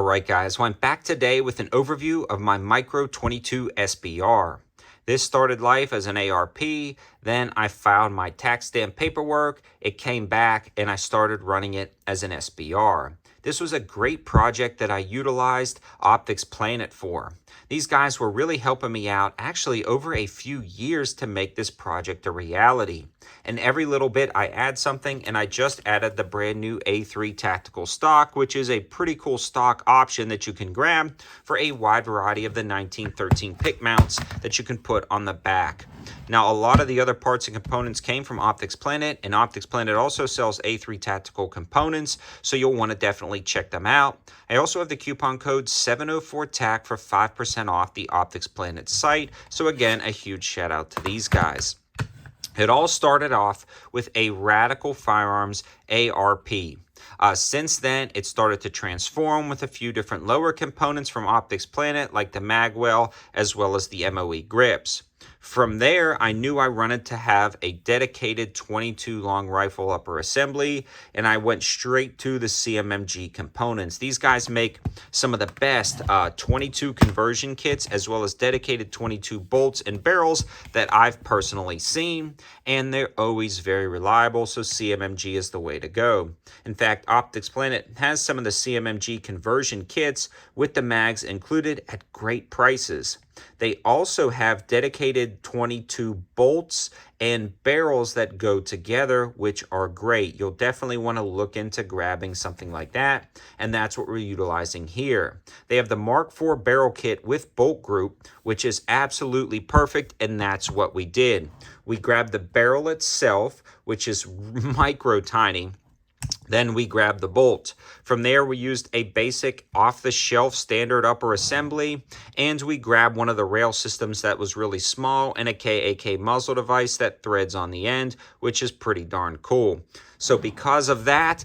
Alright guys, well I'm back today with an overview of my Micro 22 SBR. This started life as an ARP, then I filed my tax stamp paperwork, it came back, and I started running it as an SBR. This was a great project that I utilized Optics Planet for. These guys were really helping me out actually over a few years to make this project a reality. And every little bit I add something, and I just added the brand new A3 tactical stock, which is a pretty cool stock option that you can grab for a wide variety of the 1913 pick mounts that you can put on the back. Now, a lot of the other parts and components came from Optics Planet, and Optics Planet also sells A3 tactical components, so you'll want to definitely check them out. I also have the coupon code 704TAC for 5% off the Optics Planet site, so again, a huge shout out to these guys. It all started off with a Radical Firearms ARP. Since then, it started to transform with a few different lower components from Optics Planet, like the magwell, as well as the MOE grips. From there, I knew I wanted to have a dedicated 22 long rifle upper assembly, and I went straight to the CMMG components. These guys make some of the best 22 conversion kits, as well as dedicated 22 bolts and barrels that I've personally seen, and they're always very reliable, so CMMG is the way to go. In fact, Optics Planet has some of the CMMG conversion kits with the mags included at great prices. They also have dedicated 22 bolts and barrels that go together, which are great. You'll definitely want to look into grabbing something like that, and that's what we're utilizing here. They have the Mark IV barrel kit with bolt group, which is absolutely perfect, and that's what we did. We grabbed the barrel itself, which is micro tiny. Then we grabbed the bolt. From there, we used a basic off-the-shelf standard upper assembly, and we grabbed one of the rail systems that was really small and a KAK muzzle device that threads on the end, which is pretty darn cool. So because of that,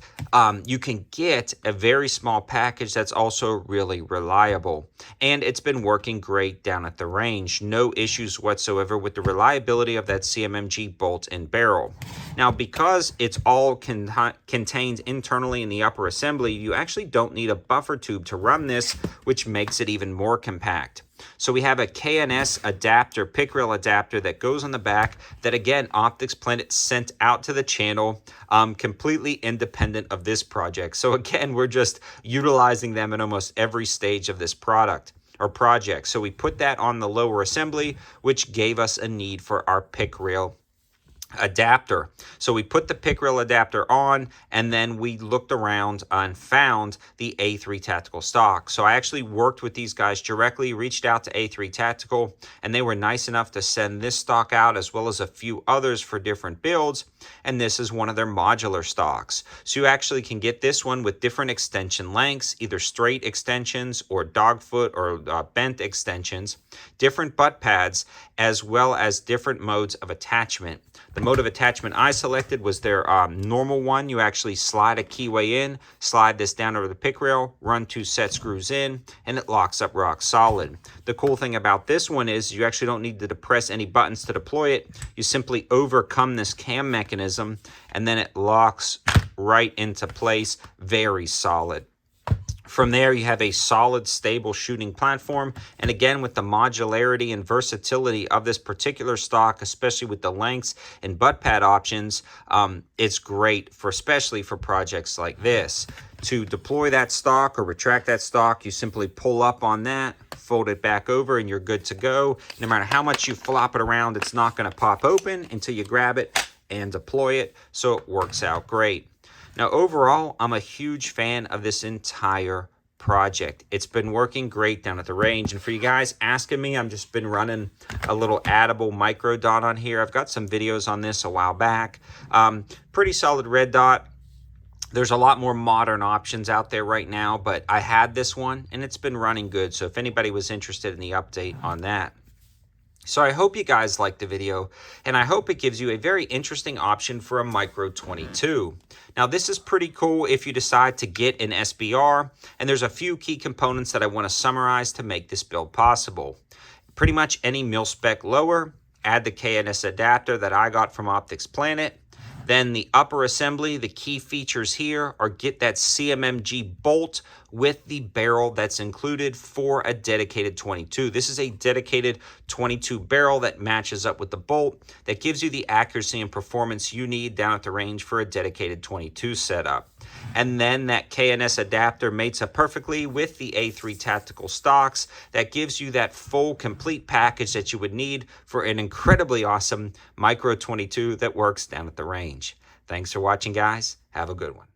you can get a very small package that's also really reliable. And it's been working great down at the range. No issues whatsoever with the reliability of that CMMG bolt and barrel. Now, because it's all contained internally in the upper assembly, you actually don't need a buffer tube to run this, which makes it even more compact. So we have a KNS adapter, pick rail adapter that goes on the back that, again, Optics Planet sent out to the channel, completely independent of this project. So again, we're just utilizing them in almost every stage of this product or project. So we put that on the lower assembly, which gave us a need for our pick rail adapter. So we put the pick rail adapter on, and then we looked around and found the A3 tactical stock. So I actually worked with these guys directly, reached out to A3 Tactical, and they were nice enough to send this stock out as well as a few others for different builds, and this is one of their modular stocks. So you actually can get this one with different extension lengths, either straight extensions or dogfoot or bent extensions, different butt pads, as well as different modes of attachment. The mode of attachment I selected was their normal one. You actually slide a keyway in, slide this down over the pick rail, run 2 set screws in, and it locks up rock solid. The cool thing about this one is you actually don't need to depress any buttons to deploy it. You simply overcome this cam mechanism, and then it locks right into place, very solid. From there, you have a solid, stable shooting platform. And again, with the modularity and versatility of this particular stock, especially with the lengths and butt pad options, it's great for, especially for projects like this. To deploy that stock or retract that stock, you simply pull up on that, fold it back over, and you're good to go. No matter how much you flop it around, it's not going to pop open until you grab it and deploy it. So it works out great. Now, overall, I'm a huge fan of this entire project. It's been working great down at the range. And for you guys asking me, I've just been running a little addable micro dot on here. I've got some videos on this a while back. Pretty solid red dot. There's a lot more modern options out there right now, but I had this one, and it's been running good. So if anybody was interested in the update on that. So I hope you guys liked the video, and I hope it gives you a very interesting option for a Micro 22. Now, this is pretty cool if you decide to get an SBR, and there's a few key components that I want to summarize to make this build possible. Pretty much any mil-spec lower, add the KNS adapter that I got from Optics Planet, Then the upper assembly, the key features here are get that CMMG bolt with the barrel that's included for a dedicated 22. This is a dedicated 22 barrel that matches up with the bolt that gives you the accuracy and performance you need down at the range for a dedicated 22 setup. And then that KNS adapter mates up perfectly with the A3 tactical stocks that gives you that full complete package that you would need for an incredibly awesome Micro 22 that works down at the range. Thanks for watching, guys. Have a good one.